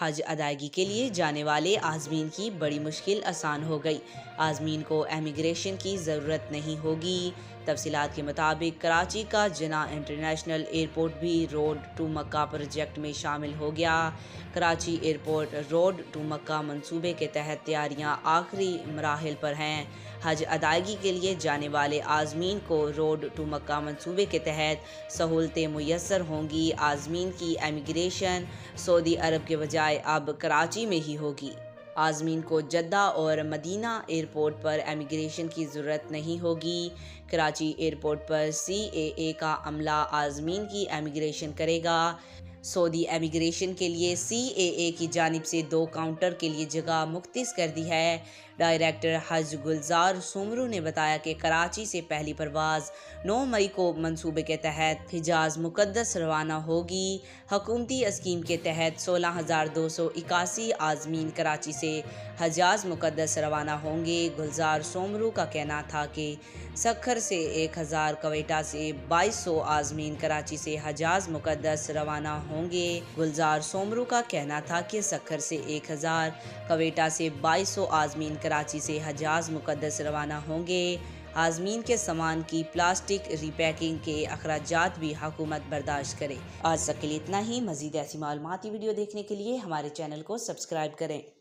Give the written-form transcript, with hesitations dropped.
हज अदायगी के लिए जाने वाले आज़मीन की बड़ी मुश्किल आसान हो गई। आज़मीन को इमिग्रेशन की ज़रूरत नहीं होगी। तफसीलात के मुताबिक कराची का जिना इंटरनेशनल एयरपोर्ट भी रोड टू मक्का प्रोजेक्ट में शामिल हो गया। कराची एयरपोर्ट रोड टू मक्का मंसूबे के तहत तैयारियां आखिरी मराहिल पर हैं। हज अदायगी के लिए जाने वाले आज़मीन को रोड टू मक्का मंसूबे के तहत सहूलतें मुयस्सर होंगी। आज़मीन की इमिग्रेशन सऊदी अरब के बजाय अब कराची में ही होगी। आज़मीन को जद्दा और मदीना एयरपोर्ट पर इमिग्रेशन की ज़रूरत नहीं होगी। कराची एयरपोर्ट पर CAA का अमला आज़मीन की इमिग्रेशन करेगा। सऊदी इमिग्रेशन के लिए CAA की जानिब से 2 काउंटर के लिए जगह मुख्तस कर दी है। डायरेक्टर हज गुलजार सुमरू ने बताया कि कराची से पहली परवाज़ 9 मई को मंसूबे के तहत हिजाज मुकद्दस रवाना होगी। हुकूमती स्कीम के तहत 16,281 आज़मीन कराची से हिजाज मुकद्दस रवाना होंगे। गुलजार सोमरू का कहना था कि सखर से 1000, क्वेटा से 2200 आज़मीन कराची से हिजाज मुकद्दस रवाना होंगे। गुलजार सोमरू का कहना था कि सखर से 1000, क्वेटा से 2200 आज़मीन कराची से हिजाज मुकद्दस रवाना होंगे। आज़मीन के सामान की प्लास्टिक रीपैकिंग के अखराजात भी हुकूमत बर्दाश्त करे। आज तक के लिए इतना ही। मज़ीद ऐसी मालूमाती वीडियो देखने के लिए हमारे चैनल को सब्सक्राइब करें।